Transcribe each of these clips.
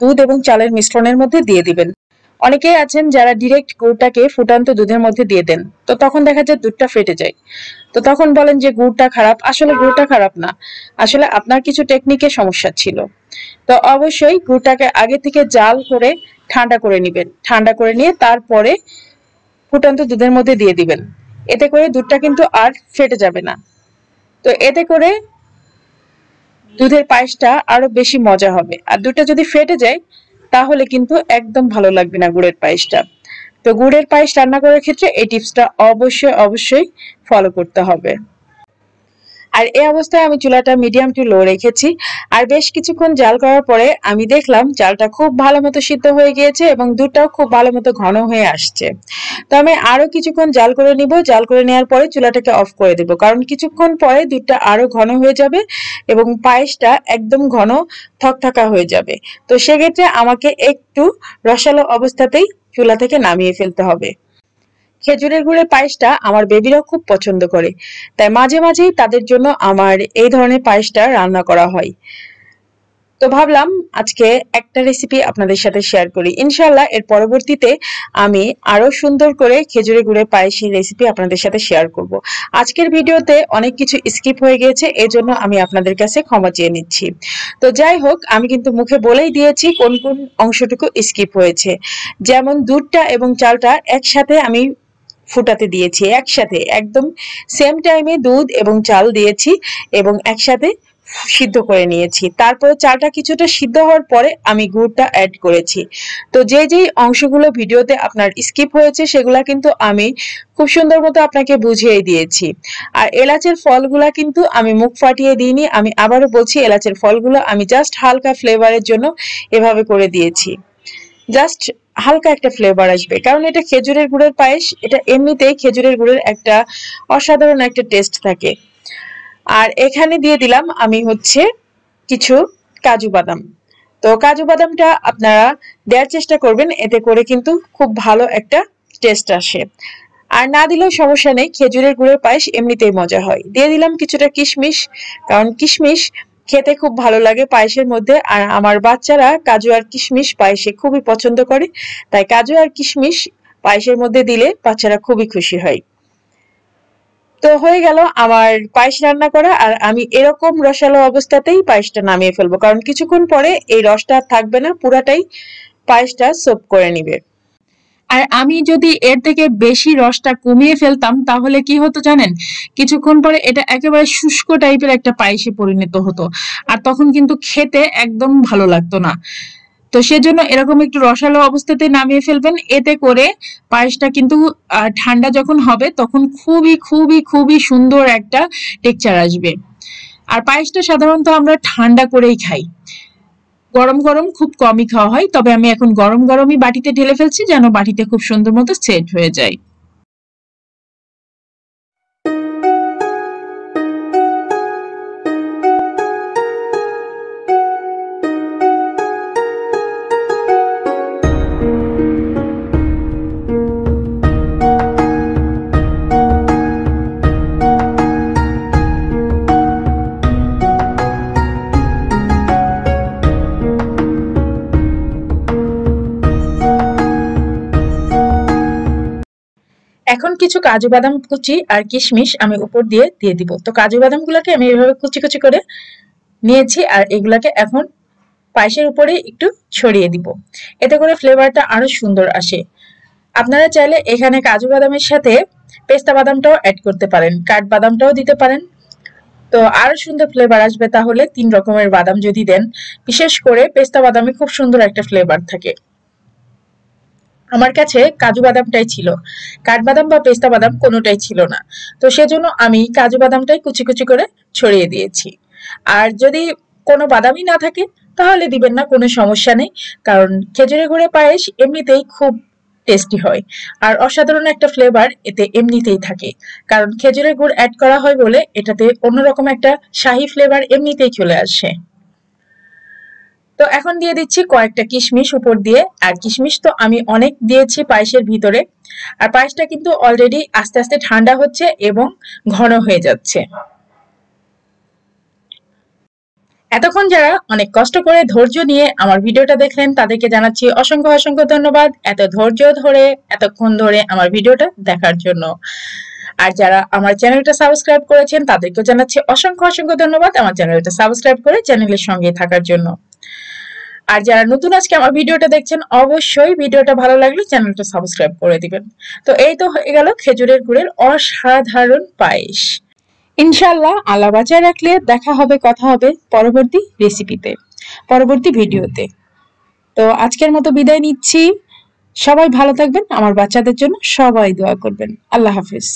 দুধ এবং চালের মিশ্রণের মধ্যে দিয়ে দিবেন। অনেকেই আছেন যারা ডিরেক্ট গুড়টাকে ফুটান্ত দুধের মধ্যে দিয়ে দেন, তো তখন দেখা যায় দুধটা ফেটে যায়। তো তখন বলেন যে গুড়টা খারাপ, আসলে গুড়টা খারাপ না, আসলে আপনার কিছু টেকনিকের সমস্যা ছিল। তো অবশ্যই গুড়টাকে আগে থেকে জাল করে ঠান্ডা করে নেবেন, ঠান্ডা করে নিয়ে তারপরে ফুটন্ত দুধের মধ্যে দিয়ে দিবেন। এতে করে দুধটা কিন্তু আর ফেটে যাবে না। তো এতে করে দুধের পায়েসটা আরো বেশি মজা হবে। আর দুধটা যদি ফেটে যায় তাহলে কিন্তু একদম ভালো লাগবে না গুড়ের পায়েসটা। তো গুড়ের পায়েস রান্না করার ক্ষেত্রে এই টিপসটা অবশ্যই ফলো করতে হবে। আর এই অবস্থায় আমি চুলাটা মিডিয়াম টু লো রেখেছি। আর বেশ কিছুক্ষণ জাল করার পরে আমি দেখলাম চালটা খুব ভালো মতো সিদ্ধ হয়ে গিয়েছে এবং দুধটাও খুব ভালো মতো ঘন হয়ে আসছে। তো আমি আরো কিছুক্ষণ জাল করে নিব। জাল করে নেওয়ার পরে চুলাটাকে অফ করে দেব, কারণ কিছুক্ষণ পরে দুধটা আরো ঘন হয়ে যাবে এবং পায়েসটা একদম ঘন থকথকা হয়ে যাবে। তো সেক্ষেত্রে আমাকে একটু রসালো অবস্থাতেই চুলা থেকে নামিয়ে ফেলতে হবে। খেজুরের গুড়ের পায়েসটা আমার বেবিরাও খুব পছন্দ করে, তাই মাঝে মাঝেই তাদের জন্য আমার এই ধরনের পায়েসটা রান্না করা হয়। তো ভাবলাম আজকে একটা রেসিপি আপনাদের সাথে শেয়ার করি। ইনশাআল্লাহ এর পরবর্তীতে আমি আরো সুন্দর করে খেজুরের গুড়ের পায়েসের রেসিপি আপনাদের সাথে শেয়ার করব। আজকের ভিডিওতে অনেক কিছু স্কিপ হয়ে গিয়েছে, এজন্য আমি আপনাদের কাছে ক্ষমা চেয়ে নিচ্ছি। তো যাই হোক, আমি কিন্তু মুখে বলেই দিয়েছি কোন কোন অংশটুকু স্কিপ হয়েছে। যেমন দুধটা এবং চালটা একসাথে আমি ফুটাতে দিয়েছি, একসাথে একদম সেম টাইমে দুধ এবং চাল দিয়েছি এবং একসাথে সিদ্ধ করে নিয়েছি। তারপরে চালটা কিছুটা সিদ্ধ হওয়ার পরে আমি গুড়টা অ্যাড করেছি। তো যেই অংশগুলো ভিডিওতে আপনার স্কিপ হয়েছে সেগুলা কিন্তু আমি খুব সুন্দর মতো আপনাকে বুঝিয়ে দিয়েছি। আর এলাচের ফলগুলা কিন্তু আমি মুখ ফাটিয়ে দিইনি। আমি আবারও বলছি, এলাচের ফলগুলো আমি জাস্ট হালকা ফ্লেভারের জন্য এভাবে করে দিয়েছি। জাস্ট হালকা একটা ফ্লেভার আসবে, কারণ এটা খেজুরের গুড়ের পায়েস, এটা এমনিতেই খেজুরের গুড়ের একটা অসাধারণ একটা টেস্ট থাকে। আর এখানে দিয়ে দিলাম আমি হচ্ছে কিছু কাজু বাদাম। তো কাজু বাদামটা আপনারা দেওয়ার চেষ্টা করবেন, এতে করে কিন্তু খুব ভালো একটা টেস্ট আসে। আর না দিলেও সমস্যা নেই, খেজুরের গুড়ের পায়েস এমনিতেই মজা হয়। দিয়ে দিলাম কিছুটা কিশমিশ, কারণ কিশমিশ খেতে খুব ভালো লাগে পায়েসের মধ্যে। আর আমার বাচ্চারা কাজু আর কিশমিশ পায়েসে খুবই পছন্দ করে, তাই কাজু আর কিশমিশ পায়েসের মধ্যে দিলে বাচ্চারা খুবই খুশি হয়। তো হয়ে গেল আমার পায়েস রান্না করা। আর আমি এরকম রসালো অবস্থাতেই পায়েসটা নামিয়ে ফেলবো, কারণ কিছুক্ষণ পরে এই রসটা থাকবে না, পুরাটাই পায়েসটা সোপ করে নিবে। আর আমি যদি এর থেকে বেশি রসটা কমিয়ে ফেলতাম তাহলে কি হতো জানেন, কিছুক্ষণ পরে এটা একেবারে শুষ্ক টাইপের একটা পায়েসে পরিণত হতো, আর তখন কিন্তু খেতে একদম ভালো লাগতো না। তো সেজন্য এরকম একটু রসালো অবস্থাতে নামিয়ে ফেলবেন, এতে করে পায়েসটা কিন্তু ঠান্ডা যখন হবে তখন খুবই সুন্দর একটা টেক্সচার আসবে। আর পায়েসটা সাধারণত আমরা ঠান্ডা করেই খাই, গরম গরম খুব কমই খাওয়া হয়। তবে আমি এখন গরম গরমই বাটিতে ঢেলে ফেলছি, যেন বাটিতে খুব সুন্দর মতো সেট হয়ে যায়। এখন কিছু কাজু বাদাম কুচি আর কিশমিশ আমি উপর দিয়ে দিব। তো কাজু বাদাম গুলাকে আমি এভাবে কুচি কুচি করে নিয়েছি, আর এগুলাকে এখন পায়েসের উপরে একটু ছড়িয়ে দিব, এতে করে ফ্লেভারটা আরো সুন্দর আসে। আপনারা চাইলে এখানে কাজু বাদামের সাথে পেস্তা বাদামটাও অ্যাড করতে পারেন, কাঠবাদামটাও দিতে পারেন। তো আরো সুন্দর ফ্লেভার আসবে তাহলে 3 রকমের বাদাম যদি দেন। বিশেষ করে পেস্তা বাদামে খুব সুন্দর একটা ফ্লেভার থাকে। আমার কাছে কাজু বাদামটাই ছিল, কাঠবাদাম বা পেস্তা বাদাম কোনোটাই ছিল না। তো সেজন্য আমি কাজু বাদামটাই কুচি কুচি করে ছড়িয়ে দিয়েছি। আর যদি কোনো বাদামই না থাকে তাহলে দিবেন না, কোনো সমস্যা নেই, কারণ খেজুরের গুড়ের পায়েস এমনিতেই খুব টেস্টি হয়। আর অসাধারণ একটা ফ্লেভার এতে এমনিতেই থাকে, কারণ খেজুরের গুড় অ্যাড করা হয় বলে এটাতে অন্যরকম একটা শাহী ফ্লেভার এমনিতেই চলে আসে। তো এখন দিয়ে দিচ্ছি কয়েকটা কিশমিশ উপর দিয়ে। আর কিশমিশ তো আমি অনেক দিয়েছি পায়েসের ভিতরে। আর পায়েসটা কিন্তু অলরেডি আস্তে আস্তে ঠান্ডা হচ্ছে এবং ঘন হয়ে যাচ্ছে। এতক্ষণ যারা অনেক কষ্ট করে ধৈর্য নিয়ে আমার ভিডিওটা দেখলেন তাদেরকে জানাচ্ছি অসংখ্য অসংখ্য ধন্যবাদ এত ধৈর্য ধরে এতক্ষণ ধরে আমার ভিডিওটা দেখার জন্য। আর যারা আমার চ্যানেলটা সাবস্ক্রাইব করেছেন তাদেরকে জানাচ্ছি অসংখ্য অসংখ্য ধন্যবাদ আমার চ্যানেলটা সাবস্ক্রাইব করে চ্যানেলের সঙ্গে থাকার জন্য। আর যারা নতুন আজকে আমার ভিডিওটা দেখছেন অবশ্যই ভিডিওটা ভালো লাগলে চ্যানেলটা সাবস্ক্রাইব করে দিবেন। তো এই তো হয়ে গেল খেজুরের গুড়ের অসাধারণ পায়েস। ইনশাআল্লাহ আল্লাহ বাঁচায় রাখলে দেখা হবে, কথা হবে পরবর্তী রেসিপিতে, পরবর্তী ভিডিওতে। তো আজকের মতো বিদায় নিচ্ছি। সবাই ভালো থাকবেন, আমার বাচ্চাদের জন্য সবাই দোয়া করবেন। আল্লাহ হাফেজ।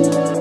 you.